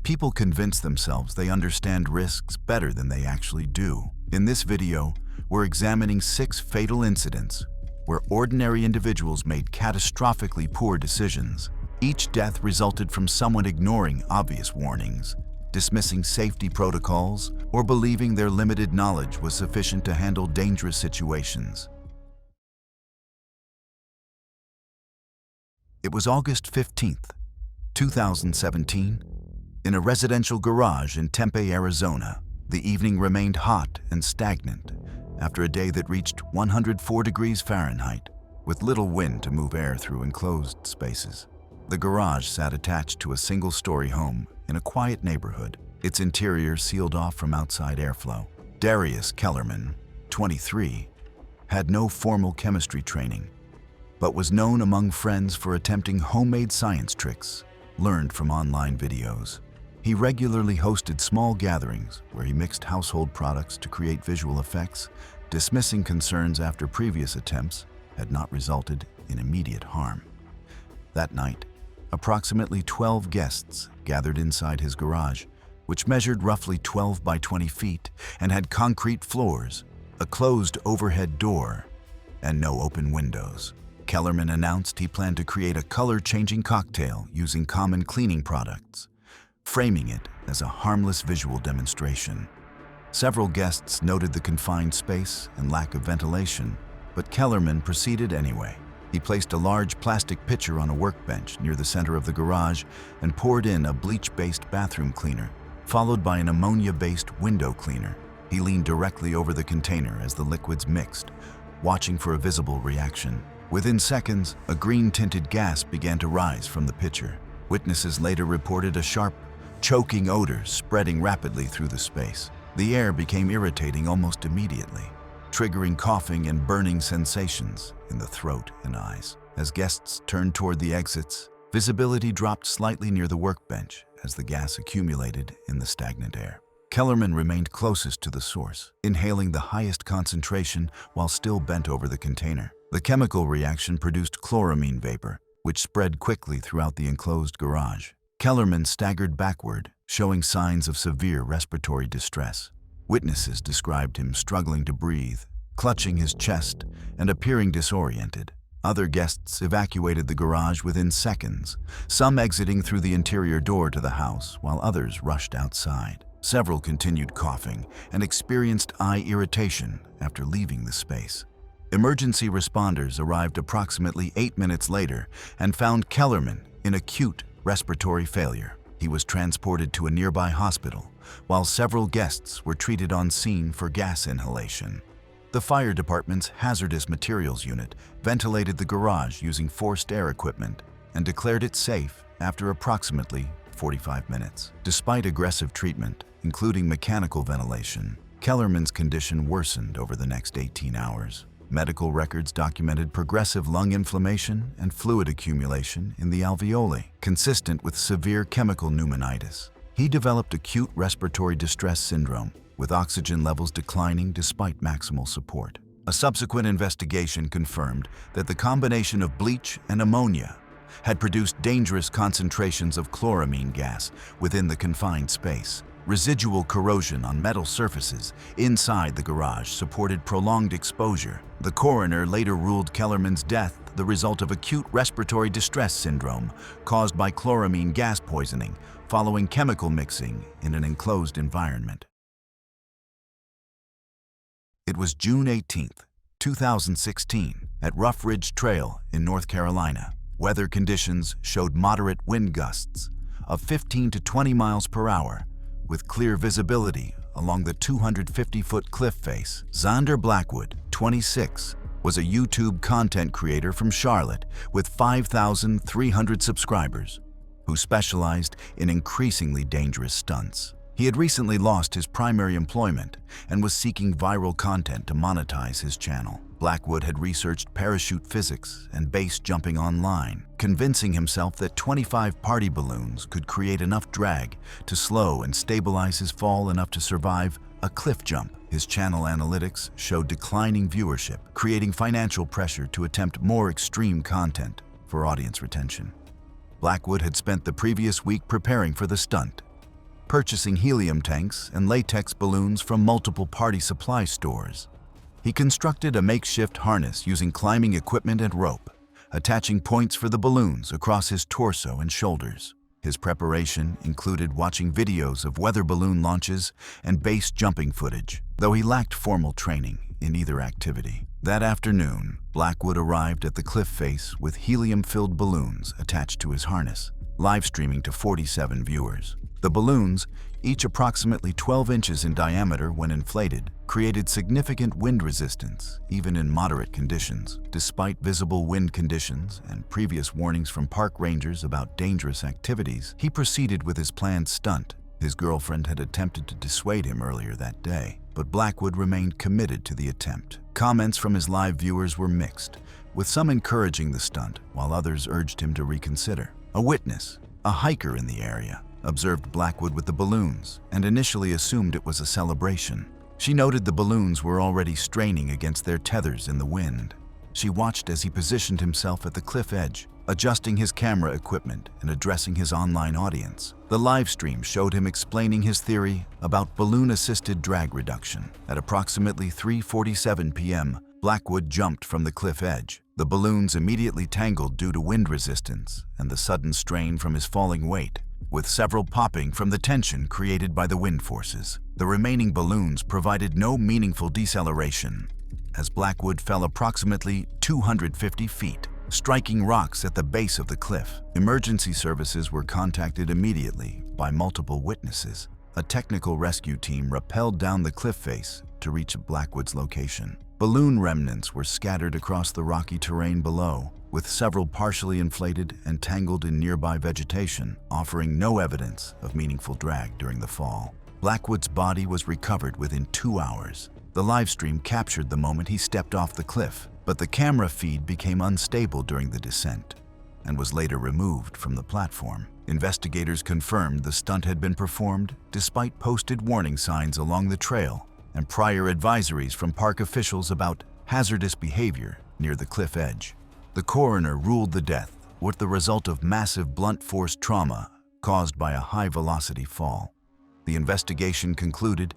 People convince themselves they understand risks better than they actually do. In this video, we're examining 6 fatal incidents where ordinary individuals made catastrophically poor decisions. Each death resulted from someone ignoring obvious warnings, dismissing safety protocols, or believing their limited knowledge was sufficient to handle dangerous situations. It was August 15th, 2017, in a residential garage in Tempe, Arizona. The evening remained hot and stagnant after a day that reached 104 degrees Fahrenheit, with little wind to move air through enclosed spaces. The garage sat attached to a single-story home in a quiet neighborhood, its interior sealed off from outside airflow. Darius Kellerman, 23, had no formal chemistry training, but was known among friends for attempting homemade science tricks learned from online videos. He regularly hosted small gatherings where he mixed household products to create visual effects, dismissing concerns after previous attempts had not resulted in immediate harm. That night, approximately 12 guests gathered inside his garage, which measured roughly 12 by 20 feet and had concrete floors, a closed overhead door, and no open windows. Kellerman announced he planned to create a color-changing cocktail using common cleaning products, framing it as a harmless visual demonstration. Several guests noted the confined space and lack of ventilation, but Kellerman proceeded anyway. He placed a large plastic pitcher on a workbench near the center of the garage and poured in a bleach-based bathroom cleaner, followed by an ammonia-based window cleaner. He leaned directly over the container as the liquids mixed, watching for a visible reaction. Within seconds, a green-tinted gas began to rise from the pitcher. Witnesses later reported a sharp, choking odor spreading rapidly through the space. The air became irritating almost immediately, triggering coughing and burning sensations in the throat and eyes. As guests turned toward the exits, visibility dropped slightly near the workbench as the gas accumulated in the stagnant air. Kellerman remained closest to the source, inhaling the highest concentration while still bent over the container. The chemical reaction produced chloramine vapor, which spread quickly throughout the enclosed garage. Kellerman staggered backward, showing signs of severe respiratory distress. Witnesses described him struggling to breathe, clutching his chest, and appearing disoriented. Other guests evacuated the garage within seconds, some exiting through the interior door to the house, while others rushed outside. Several continued coughing and experienced eye irritation after leaving the space. Emergency responders arrived approximately 8 minutes later and found Kellerman in acute respiratory failure. He was transported to a nearby hospital, while several guests were treated on scene for gas inhalation. The fire department's hazardous materials unit ventilated the garage using forced air equipment and declared it safe after approximately 45 minutes. Despite aggressive treatment, including mechanical ventilation, Kellerman's condition worsened over the next 18 hours. Medical records documented progressive lung inflammation and fluid accumulation in the alveoli, consistent with severe chemical pneumonitis. He developed acute respiratory distress syndrome, with oxygen levels declining despite maximal support. A subsequent investigation confirmed that the combination of bleach and ammonia had produced dangerous concentrations of chloramine gas within the confined space. Residual corrosion on metal surfaces inside the garage supported prolonged exposure. The coroner later ruled Kellerman's death the result of acute respiratory distress syndrome caused by chloramine gas poisoning following chemical mixing in an enclosed environment. It was June 18, 2016, at Rough Ridge Trail in North Carolina. Weather conditions showed moderate wind gusts of 15 to 20 miles per hour, with clear visibility along the 250-foot cliff face. Xander Blackwood, 26, was a YouTube content creator from Charlotte with 5,300 subscribers who specialized in increasingly dangerous stunts. He had recently lost his primary employment and was seeking viral content to monetize his channel. Blackwood had researched parachute physics and base jumping online, convincing himself that 25 party balloons could create enough drag to slow and stabilize his fall enough to survive a cliff jump. His channel analytics showed declining viewership, creating financial pressure to attempt more extreme content for audience retention. Blackwood had spent the previous week preparing for the stunt, purchasing helium tanks and latex balloons from multiple party supply stores. He constructed a makeshift harness using climbing equipment and rope, attaching points for the balloons across his torso and shoulders. His preparation included watching videos of weather balloon launches and base jumping footage, though he lacked formal training in either activity. That afternoon, Blackwood arrived at the cliff face with helium-filled balloons attached to his harness, live streaming to 47 viewers. The balloons, each approximately 12 inches in diameter when inflated, created significant wind resistance, even in moderate conditions. Despite visible wind conditions and previous warnings from park rangers about dangerous activities, he proceeded with his planned stunt. His girlfriend had attempted to dissuade him earlier that day, but Blackwood remained committed to the attempt. Comments from his live viewers were mixed, with some encouraging the stunt, while others urged him to reconsider. A witness, a hiker in the area, observed Blackwood with the balloons and initially assumed it was a celebration. She noted the balloons were already straining against their tethers in the wind. She watched as he positioned himself at the cliff edge, adjusting his camera equipment and addressing his online audience. The live stream showed him explaining his theory about balloon-assisted drag reduction. At approximately 3:47 p.m., Blackwood jumped from the cliff edge. The balloons immediately tangled due to wind resistance and the sudden strain from his falling weight, with several popping from the tension created by the wind forces. The remaining balloons provided no meaningful deceleration, as Blackwood fell approximately 250 feet, striking rocks at the base of the cliff. Emergency services were contacted immediately by multiple witnesses. A technical rescue team rappelled down the cliff face to reach Blackwood's location. Balloon remnants were scattered across the rocky terrain below, with several partially inflated and tangled in nearby vegetation, offering no evidence of meaningful drag during the fall. Blackwood's body was recovered within 2 hours. The livestream captured the moment he stepped off the cliff, but the camera feed became unstable during the descent and was later removed from the platform. Investigators confirmed the stunt had been performed despite posted warning signs along the trail and prior advisories from park officials about hazardous behavior near the cliff edge. The coroner ruled the death was the result of massive blunt force trauma caused by a high-velocity fall. The investigation concluded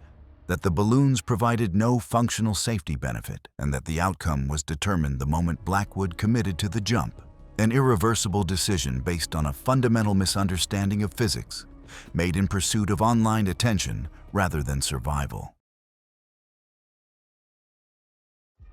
that the balloons provided no functional safety benefit and that the outcome was determined the moment Blackwood committed to the jump, an irreversible decision based on a fundamental misunderstanding of physics, made in pursuit of online attention rather than survival.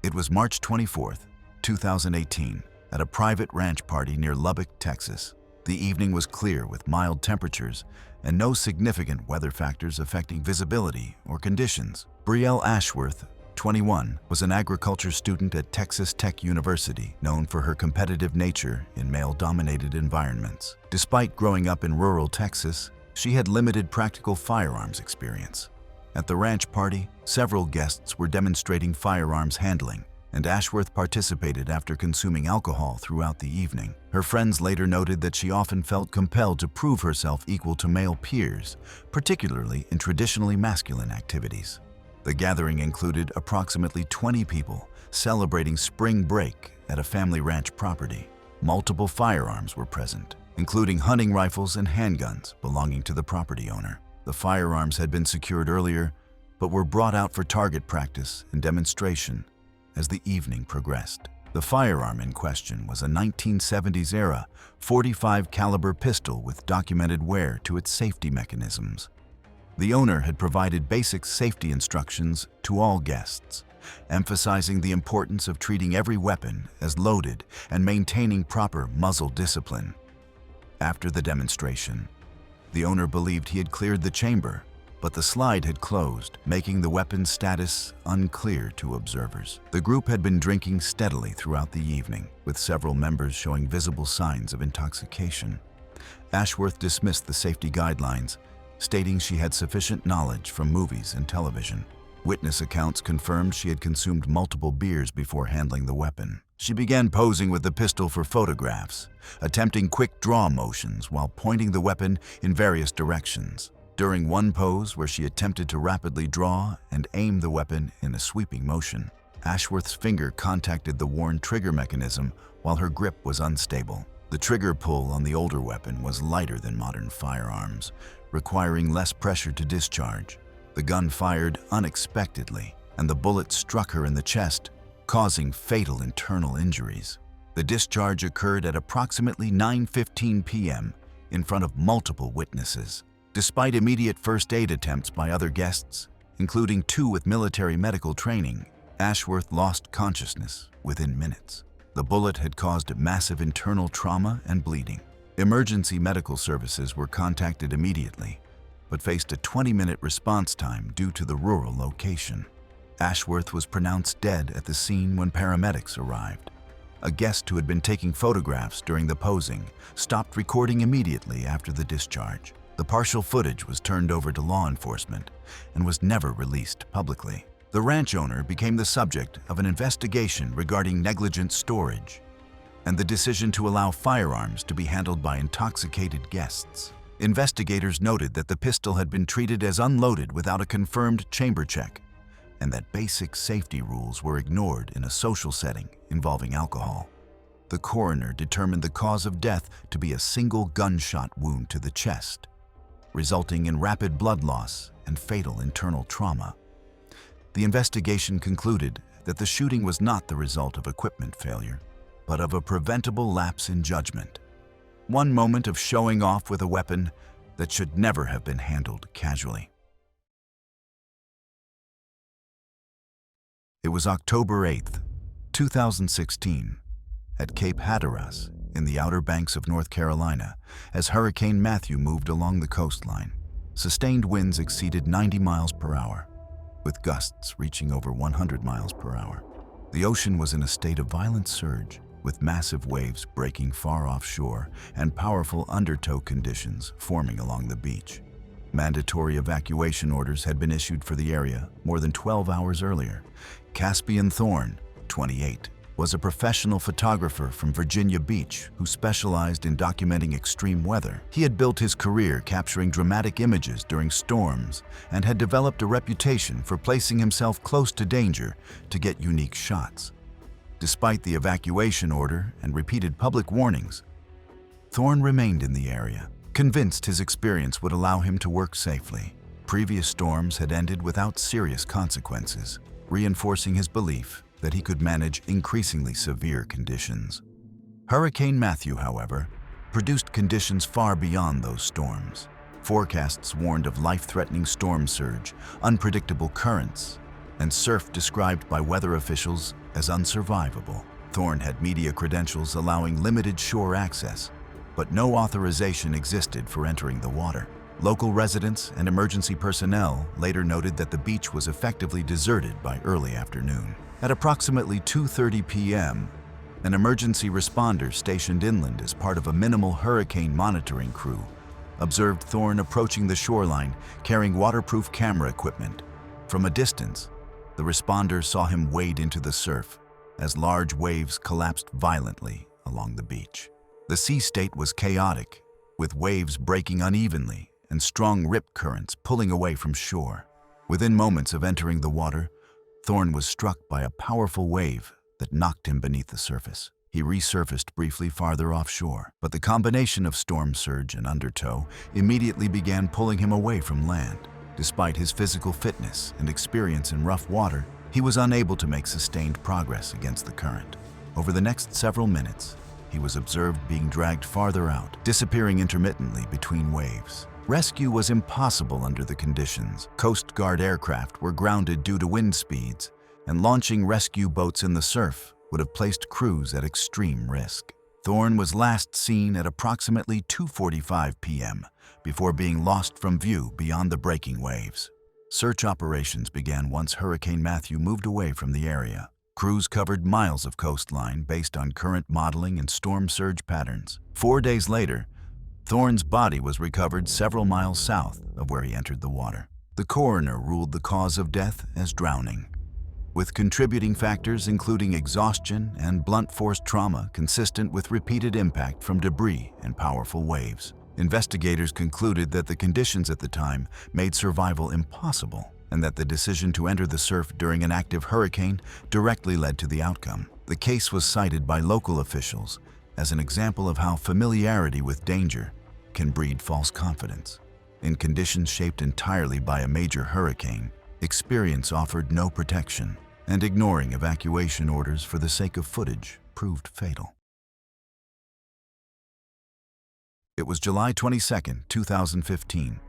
It was March 24, 2018, at a private ranch party near Lubbock, Texas. The evening was clear with mild temperatures and no significant weather factors affecting visibility or conditions. Brielle Ashworth, 21, was an agriculture student at Texas Tech University, known for her competitive nature in male-dominated environments. Despite growing up in rural Texas, she had limited practical firearms experience. At the ranch party, several guests were demonstrating firearms handling, and Ashworth participated after consuming alcohol throughout the evening. Her friends later noted that she often felt compelled to prove herself equal to male peers, particularly in traditionally masculine activities. The gathering included approximately 20 people celebrating spring break at a family ranch property. Multiple firearms were present, including hunting rifles and handguns belonging to the property owner. The firearms had been secured earlier, but were brought out for target practice and demonstration as the evening progressed. The firearm in question was a 1970s-era .45 caliber pistol with documented wear to its safety mechanisms. The owner had provided basic safety instructions to all guests, emphasizing the importance of treating every weapon as loaded and maintaining proper muzzle discipline. After the demonstration, the owner believed he had cleared the chamber, but the slide had closed, making the weapon's status unclear to observers. The group had been drinking steadily throughout the evening, with several members showing visible signs of intoxication. Ashworth dismissed the safety guidelines, stating she had sufficient knowledge from movies and television. Witness accounts confirmed she had consumed multiple beers before handling the weapon. She began posing with the pistol for photographs, attempting quick draw motions while pointing the weapon in various directions. During one pose where she attempted to rapidly draw and aim the weapon in a sweeping motion, Ashworth's finger contacted the worn trigger mechanism while her grip was unstable. The trigger pull on the older weapon was lighter than modern firearms, requiring less pressure to discharge. The gun fired unexpectedly, and the bullet struck her in the chest, causing fatal internal injuries. The discharge occurred at approximately 9:15 p.m. in front of multiple witnesses. Despite immediate first aid attempts by other guests, including 2 with military medical training, Ashworth lost consciousness within minutes. The bullet had caused massive internal trauma and bleeding. Emergency medical services were contacted immediately, but faced a 20-minute response time due to the rural location. Ashworth was pronounced dead at the scene when paramedics arrived. A guest who had been taking photographs during the posing stopped recording immediately after the discharge. The partial footage was turned over to law enforcement and was never released publicly. The ranch owner became the subject of an investigation regarding negligent storage and the decision to allow firearms to be handled by intoxicated guests. Investigators noted that the pistol had been treated as unloaded without a confirmed chamber check, and that basic safety rules were ignored in a social setting involving alcohol. The coroner determined the cause of death to be a single gunshot wound to the chest, resulting in rapid blood loss and fatal internal trauma. The investigation concluded that the shooting was not the result of equipment failure, but of a preventable lapse in judgment. One moment of showing off with a weapon that should never have been handled casually. It was October 8th, 2016, at Cape Hatteras in the Outer Banks of North Carolina as Hurricane Matthew moved along the coastline. Sustained winds exceeded 90 miles per hour, with gusts reaching over 100 miles per hour. The ocean was in a state of violent surge, with massive waves breaking far offshore and powerful undertow conditions forming along the beach. Mandatory evacuation orders had been issued for the area more than 12 hours earlier. Caspian Thorne, 28, was a professional photographer from Virginia Beach who specialized in documenting extreme weather. He had built his career capturing dramatic images during storms and had developed a reputation for placing himself close to danger to get unique shots. Despite the evacuation order and repeated public warnings, Thorne remained in the area, convinced his experience would allow him to work safely. Previous storms had ended without serious consequences, reinforcing his belief that he could manage increasingly severe conditions. Hurricane Matthew, however, produced conditions far beyond those storms. Forecasts warned of life-threatening storm surge, unpredictable currents, and surf described by weather officials as unsurvivable. Thorne had media credentials allowing limited shore access, but no authorization existed for entering the water. Local residents and emergency personnel later noted that the beach was effectively deserted by early afternoon. At approximately 2:30 p.m., an emergency responder stationed inland as part of a minimal hurricane monitoring crew observed Thorne approaching the shoreline carrying waterproof camera equipment. From a distance, the responder saw him wade into the surf as large waves collapsed violently along the beach. The sea state was chaotic, with waves breaking unevenly and strong rip currents pulling away from shore. Within moments of entering the water, Thorne was struck by a powerful wave that knocked him beneath the surface. He resurfaced briefly farther offshore, but the combination of storm surge and undertow immediately began pulling him away from land. Despite his physical fitness and experience in rough water, he was unable to make sustained progress against the current. Over the next several minutes, he was observed being dragged farther out, disappearing intermittently between waves. Rescue was impossible under the conditions. Coast Guard aircraft were grounded due to wind speeds, and launching rescue boats in the surf would have placed crews at extreme risk. Thorne was last seen at approximately 2:45 p.m. before being lost from view beyond the breaking waves. Search operations began once Hurricane Matthew moved away from the area. Crews covered miles of coastline based on current modeling and storm surge patterns. 4 days later, Thorne's body was recovered several miles south of where he entered the water. The coroner ruled the cause of death as drowning, with contributing factors including exhaustion and blunt force trauma consistent with repeated impact from debris and powerful waves. Investigators concluded that the conditions at the time made survival impossible, and that the decision to enter the surf during an active hurricane directly led to the outcome. The case was cited by local officials as an example of how familiarity with danger can breed false confidence. In conditions shaped entirely by a major hurricane, experience offered no protection, and ignoring evacuation orders for the sake of footage proved fatal. It was July 22, 2015,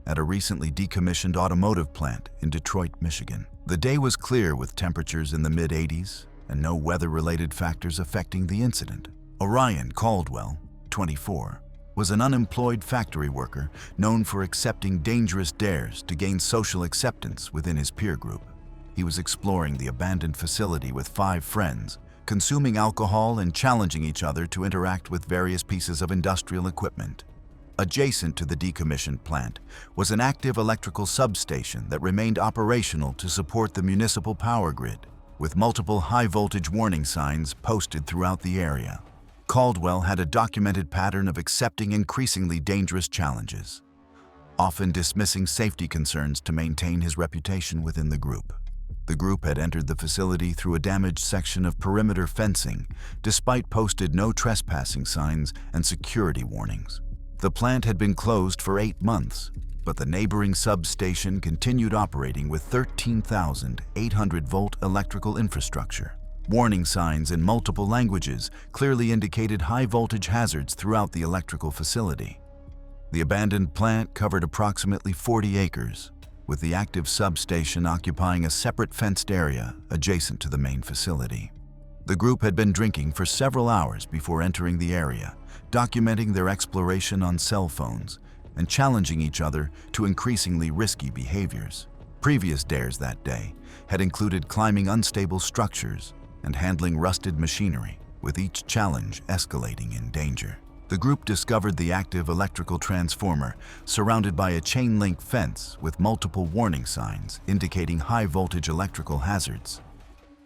at a recently decommissioned automotive plant in Detroit, Michigan. The day was clear with temperatures in the mid-80s and no weather-related factors affecting the incident. Orion Caldwell, 24, was an unemployed factory worker known for accepting dangerous dares to gain social acceptance within his peer group. He was exploring the abandoned facility with 5 friends, consuming alcohol and challenging each other to interact with various pieces of industrial equipment. Adjacent to the decommissioned plant was an active electrical substation that remained operational to support the municipal power grid, with multiple high-voltage warning signs posted throughout the area. Caldwell had a documented pattern of accepting increasingly dangerous challenges, often dismissing safety concerns to maintain his reputation within the group. The group had entered the facility through a damaged section of perimeter fencing, despite posted no trespassing signs and security warnings. The plant had been closed for 8 months, but the neighboring substation continued operating with 13,800-volt electrical infrastructure. Warning signs in multiple languages clearly indicated high-voltage hazards throughout the electrical facility. The abandoned plant covered approximately 40 acres, with the active substation occupying a separate fenced area adjacent to the main facility. The group had been drinking for several hours before entering the area, documenting their exploration on cell phones and challenging each other to increasingly risky behaviors. Previous dares that day had included climbing unstable structures and handling rusted machinery, with each challenge escalating in danger. The group discovered the active electrical transformer surrounded by a chain-link fence with multiple warning signs indicating high-voltage electrical hazards.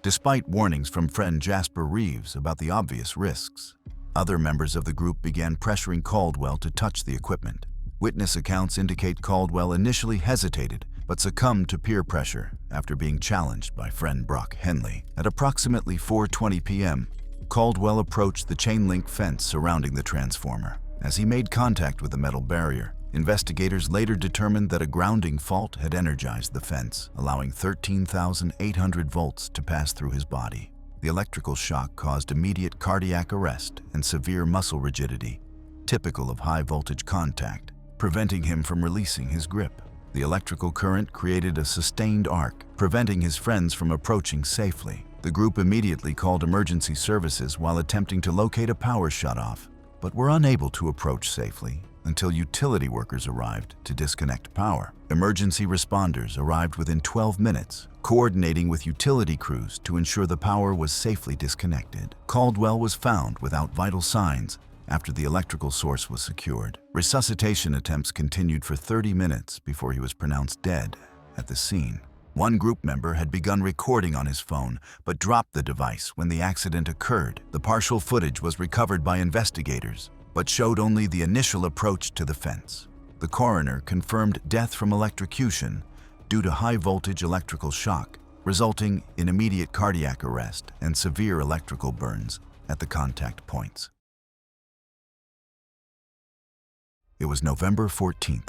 Despite warnings from friend Jasper Reeves about the obvious risks, other members of the group began pressuring Caldwell to touch the equipment. Witness accounts indicate Caldwell initially hesitated but succumbed to peer pressure after being challenged by friend Brock Henley. At approximately 4:20 p.m., Caldwell approached the chain-link fence surrounding the transformer. As he made contact with the metal barrier, investigators later determined that a grounding fault had energized the fence, allowing 13,800 volts to pass through his body. The electrical shock caused immediate cardiac arrest and severe muscle rigidity, typical of high-voltage contact, preventing him from releasing his grip. The electrical current created a sustained arc, preventing his friends from approaching safely. The group immediately called emergency services while attempting to locate a power shutoff, but were unable to approach safely until utility workers arrived to disconnect power. Emergency responders arrived within 12 minutes, coordinating with utility crews to ensure the power was safely disconnected. Caldwell was found without vital signs after the electrical source was secured. Resuscitation attempts continued for 30 minutes before he was pronounced dead at the scene. One group member had begun recording on his phone but dropped the device when the accident occurred. The partial footage was recovered by investigators, but showed only the initial approach to the fence. The coroner confirmed death from electrocution due to high-voltage electrical shock, resulting in immediate cardiac arrest and severe electrical burns at the contact points. It was November 14,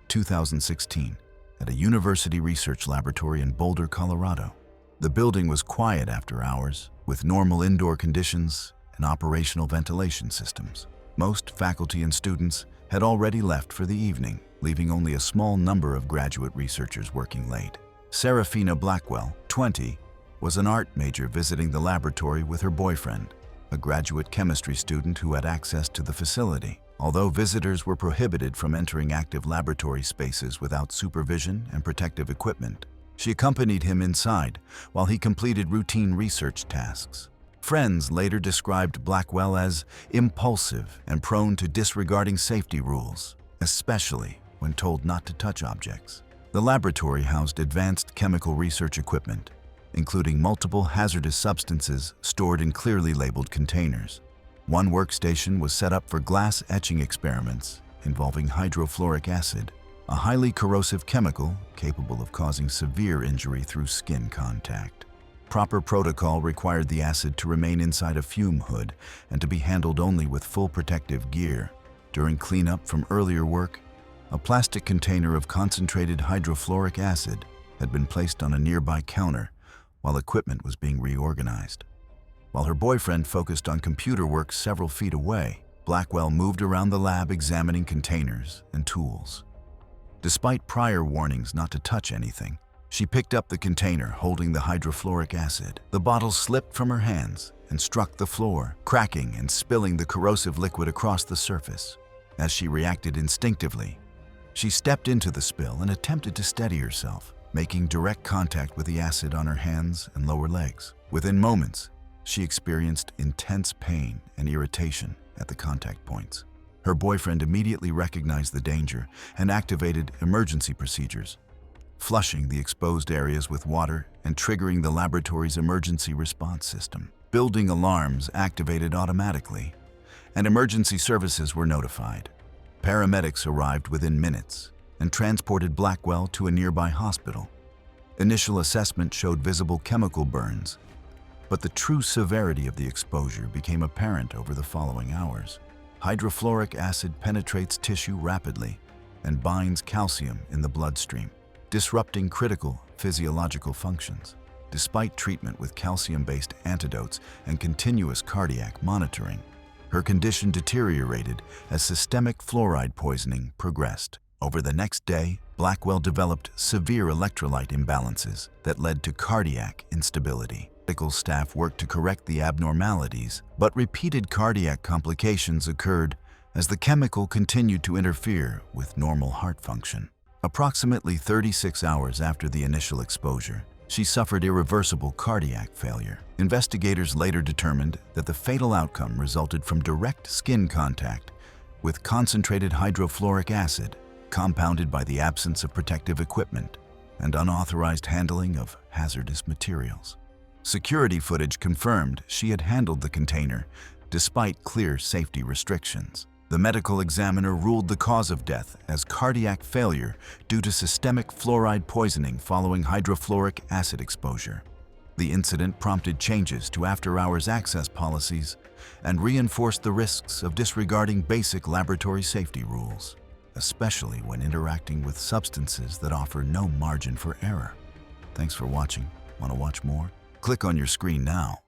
2016, at a university research laboratory in Boulder, Colorado. The building was quiet after hours, with normal indoor conditions and operational ventilation systems. Most faculty and students had already left for the evening, leaving only a small number of graduate researchers working late. Serafina Blackwell, 20, was an art major visiting the laboratory with her boyfriend, a graduate chemistry student who had access to the facility. Although visitors were prohibited from entering active laboratory spaces without supervision and protective equipment, she accompanied him inside while he completed routine research tasks. Friends later described Blackwell as impulsive and prone to disregarding safety rules, especially when told not to touch objects. The laboratory housed advanced chemical research equipment, including multiple hazardous substances stored in clearly labeled containers. One workstation was set up for glass etching experiments involving hydrofluoric acid, a highly corrosive chemical capable of causing severe injury through skin contact. Proper protocol required the acid to remain inside a fume hood and to be handled only with full protective gear. During cleanup from earlier work, a plastic container of concentrated hydrofluoric acid had been placed on a nearby counter while equipment was being reorganized. While her boyfriend focused on computer work several feet away, Blackwell moved around the lab examining containers and tools. Despite prior warnings not to touch anything, she picked up the container holding the hydrofluoric acid. The bottle slipped from her hands and struck the floor, cracking and spilling the corrosive liquid across the surface. As she reacted instinctively, she stepped into the spill and attempted to steady herself, making direct contact with the acid on her hands and lower legs. Within moments, she experienced intense pain and irritation at the contact points. Her boyfriend immediately recognized the danger and activated emergency procedures, flushing the exposed areas with water and triggering the laboratory's emergency response system. Building alarms activated automatically, and emergency services were notified. Paramedics arrived within minutes and transported Blackwell to a nearby hospital. Initial assessment showed visible chemical burns, but the true severity of the exposure became apparent over the following hours. Hydrofluoric acid penetrates tissue rapidly and binds calcium in the bloodstream, disrupting critical physiological functions. Despite treatment with calcium-based antidotes and continuous cardiac monitoring, her condition deteriorated as systemic fluoride poisoning progressed. Over the next day, Blackwell developed severe electrolyte imbalances that led to cardiac instability. Medical staff worked to correct the abnormalities, but repeated cardiac complications occurred as the chemical continued to interfere with normal heart function. Approximately 36 hours after the initial exposure, she suffered irreversible cardiac failure. Investigators later determined that the fatal outcome resulted from direct skin contact with concentrated hydrofluoric acid, compounded by the absence of protective equipment and unauthorized handling of hazardous materials. Security footage confirmed she had handled the container despite clear safety restrictions. The medical examiner ruled the cause of death as cardiac failure due to systemic fluoride poisoning following hydrofluoric acid exposure. The incident prompted changes to after-hours access policies and reinforced the risks of disregarding basic laboratory safety rules, especially when interacting with substances that offer no margin for error. Thanks for watching. Want to watch more? Click on your screen now